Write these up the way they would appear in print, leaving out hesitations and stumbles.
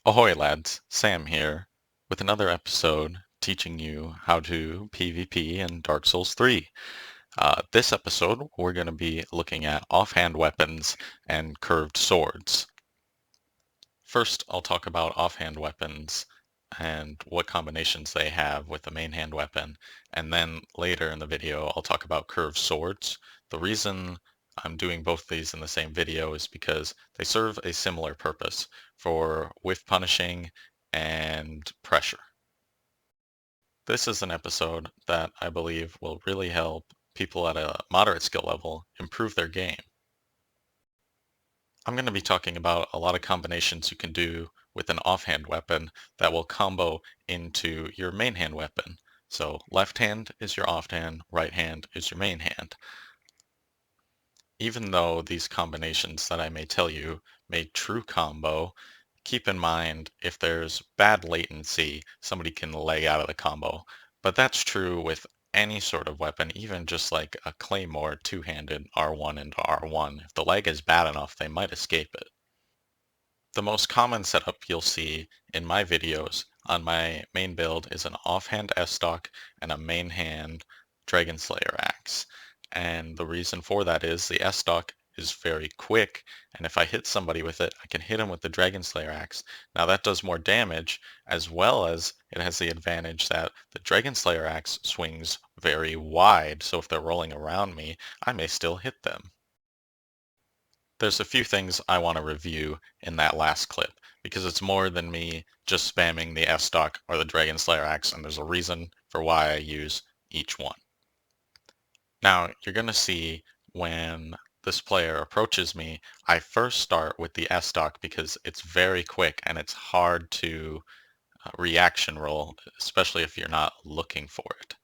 Ahoy lads, Sam here, with another episode teaching you how to PvP in Dark Souls 3. This episode we're going to be looking at offhand weapons and curved swords. First I'll talk about offhand weapons and what combinations they have with the main hand weapon, and then later in the video I'll talk about curved swords. The reason I'm doing both these in the same video is because they serve a similar purpose for whiff punishing and pressure. This is an episode that I believe will really help people at a moderate skill level improve their game. I'm going to be talking about a lot of combinations you can do with an offhand weapon that will combo into your main hand weapon. So left hand is your offhand, right hand is your main hand. Even though these combinations that I may tell you may true combo, keep in mind if there's bad latency, somebody can lag out of the combo. But that's true with any sort of weapon, even just like a claymore two-handed R1 into R1. If the lag is bad enough, they might escape it. The most common setup you'll see in my videos on my main build is an offhand S-stock and a main hand Dragon Slayer axe. And the reason for that is the S-stock is very quick, and if I hit somebody with it, I can hit them with the Dragon Slayer axe. Now that does more damage, as well as it has the advantage that the Dragon Slayer axe swings very wide, so if they're rolling around me, I may still hit them. There's a few things I want to review in that last clip, because it's more than me just spamming the S-stock or the Dragon Slayer axe, and there's a reason for why I use each one. Now, you're going to see when this player approaches me, I first start with the S-stock because it's very quick and it's hard to reaction roll, especially if you're not looking for it.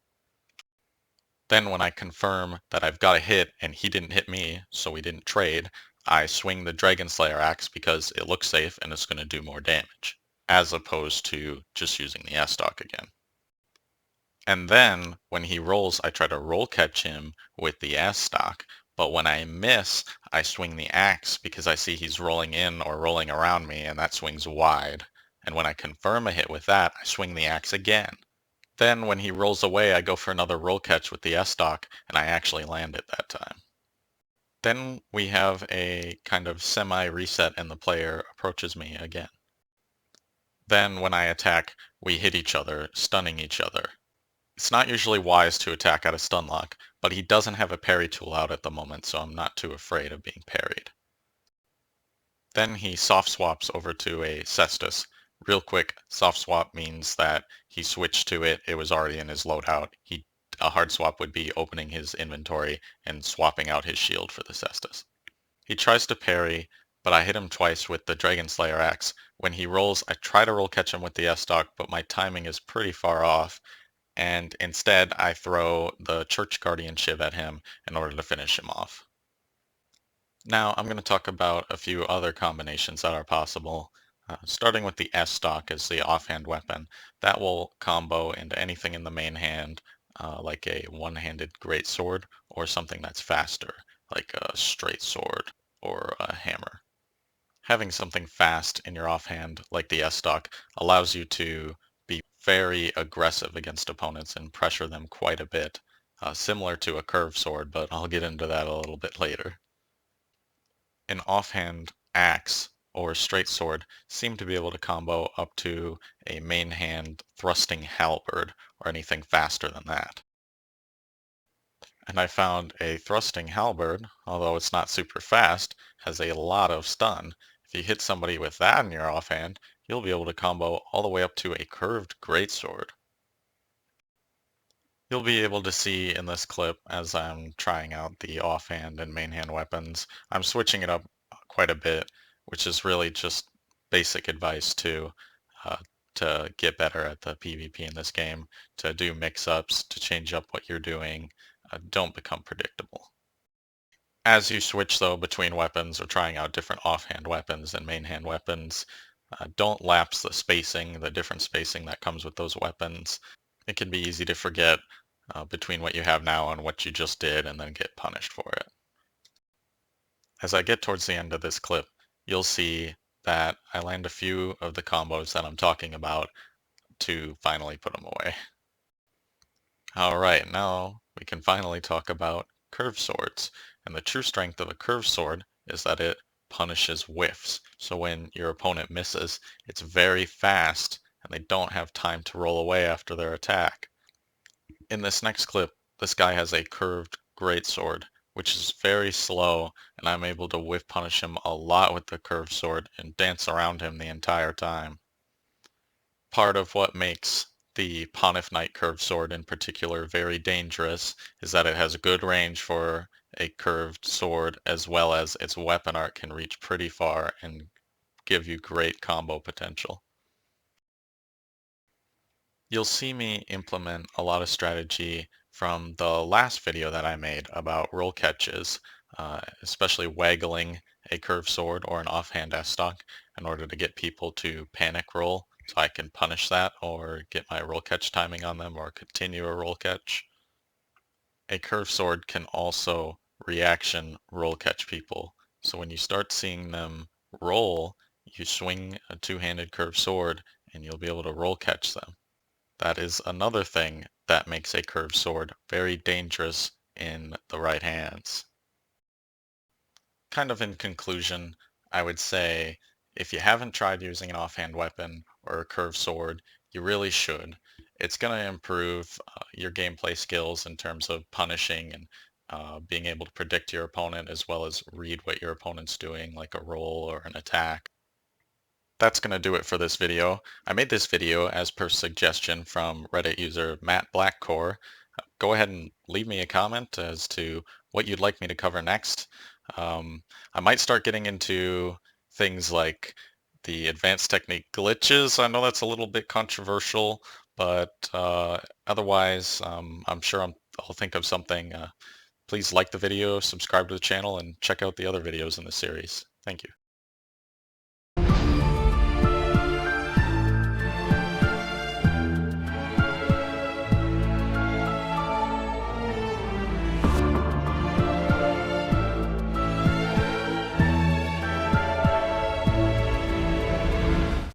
Then when I confirm that I've got a hit and he didn't hit me, so we didn't trade, I swing the Dragon Slayer axe because it looks safe and it's going to do more damage, as opposed to just using the S-stock again. And then when he rolls, I try to roll catch him with the S-stock, but when I miss, I swing the axe because I see he's rolling in or rolling around me, and that swings wide. And when I confirm a hit with that, I swing the axe again. Then when he rolls away, I go for another roll catch with the S-stock, and I actually land it that time. Then we have a kind of semi-reset and the player approaches me again. Then when I attack, we hit each other, stunning each other. It's not usually wise to attack out of stun lock, but he doesn't have a parry tool out at the moment, so I'm not too afraid of being parried. Then he soft swaps over to a Cestus. Real quick, soft swap means that he switched to it. It was already in his loadout. A hard swap would be opening his inventory and swapping out his shield for the Cestus. He tries to parry, but I hit him twice with the Dragon Slayer axe. When he rolls, I try to roll catch him with the S-stock, but my timing is pretty far off, and instead I throw the Church Guardian Shiv at him in order to finish him off. Now I'm going to talk about a few other combinations that are possible, starting with the S-stock as the offhand weapon. That will combo into anything in the main hand, like a one-handed greatsword or something that's faster, like a straight sword or a hammer. Having something fast in your offhand, like the S-stock, allows you to be very aggressive against opponents and pressure them quite a bit, similar to a curved sword, but I'll get into that a little bit later. An offhand axe or straight sword seem to be able to combo up to a main hand thrusting halberd or anything faster than that. And I found a thrusting halberd, although it's not super fast, has a lot of stun. If you hit somebody with that in your offhand, you'll be able to combo all the way up to a curved greatsword. You'll be able to see in this clip as I'm trying out the offhand and main hand weapons, I'm switching it up quite a bit, which is really just basic advice uh, to get better at the PvP in this game, to do mix-ups, to change up what you're doing. Don't become predictable. As you switch though between weapons or trying out different offhand weapons and main hand weapons, don't lapse the spacing, the different spacing that comes with those weapons. It can be easy to forget between what you have now and what you just did and then get punished for it. As I get towards the end of this clip, you'll see that, I land a few of the combos that I'm talking about to finally put them away. Alright, now we can finally talk about curved swords. And the true strength of a curved sword is that it punishes whiffs. So when your opponent misses, it's very fast and they don't have time to roll away after their attack. In this next clip, this guy has a curved greatsword, which is very slow, and I'm able to whiff punish him a lot with the curved sword and dance around him the entire time. Part of what makes the Pontiff Knight curved sword in particular very dangerous is that it has good range for a curved sword, as well as its weapon art can reach pretty far and give you great combo potential. You'll see me implement a lot of strategy from the last video that I made about roll catches, especially waggling a curved sword or an offhand S-stock in order to get people to panic roll so I can punish that or get my roll catch timing on them or continue a roll catch. A curved sword can also reaction roll catch people. So when you start seeing them roll, you swing a two-handed curved sword and you'll be able to roll catch them. That is another thing that makes a curved sword very dangerous in the right hands. Kind of in conclusion, I would say if you haven't tried using an offhand weapon or a curved sword, you really should. It's going to improve your gameplay skills in terms of punishing and being able to predict your opponent as well as read what your opponent's doing, like a roll or an attack. That's going to do it for this video. I made this video as per suggestion from Reddit user Matt Blackcore. Go ahead and leave me a comment as to what you'd like me to cover next. I might start getting into things like the advanced technique glitches. I know that's a little bit controversial, but otherwise, I'm sure I'll think of something. Please like the video, subscribe to the channel, and check out the other videos in the series. Thank you.